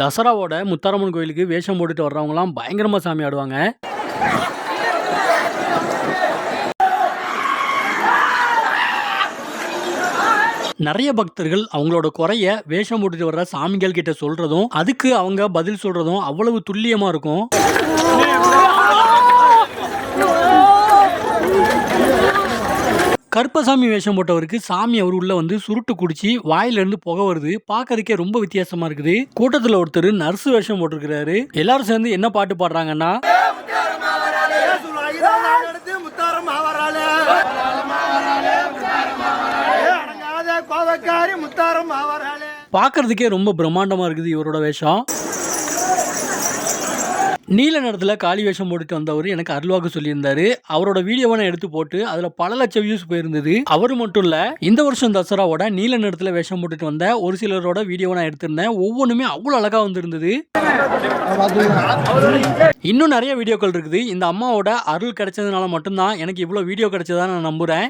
தசராவோட முத்தாரம்மன் கோயிலுக்கு வேஷம் போட்டுட்டு வர்றவங்கலாம் பயங்கரமா சாமி ஆடுவாங்க. நிறைய பக்தர்கள் அவங்களோட குறைய வேஷம் போட்டுட்டு வர்ற சாமிகள் கிட்ட சொல்றதும் அதுக்கு அவங்க பதில் சொல்றதும் அவ்வளவு துல்லியமா இருக்கும். கருப்பசாமி வேஷம் போட்டவருக்கு சாமி அவர் உள்ள வந்து சுருட்டு குடிச்சு வாயிலிருந்து புகை வருது. பாக்கிறதுக்கே ரொம்ப வித்தியாசமா இருக்குது. கூட்டத்துல ஒருத்தர் நர்ஸ் வேஷம் போட்டிருக்கிறாரு. எல்லாரும் சேர்ந்து என்ன பாட்டு பாடுறாங்கன்னா, பாக்கிறதுக்கே ரொம்ப பிரம்மாண்டமா இருக்குது இவரோட வேஷம். நீல நேரத்தில் காளி வேஷம் போட்டுட்டு வந்தவர் எனக்கு அருள்வாக்கு சொல்லியிருந்தாரு. அவரோட வீடியோவை நான் எடுத்து போட்டு அதுல பல லட்சம் வியூஸ் போயிருந்தது. அவரு மட்டும் இல்ல, இந்த வருஷம் தசராவோட நீல நேரத்தில் வேஷம் போட்டுட்டு வந்த ஒரு சிலரோட வீடியோவை நான் எடுத்திருந்தேன். ஒவ்வொன்றுமே அவ்வளவு அழகா வந்திருந்தது. இன்னும் நிறைய வீடியோக்கள் இருக்குது. இந்த அம்மாவோட அருள் கிடைச்சதுனால மட்டும்தான் எனக்கு இவ்வளவு வீடியோ கிடைச்சதா நான் நம்புறேன்.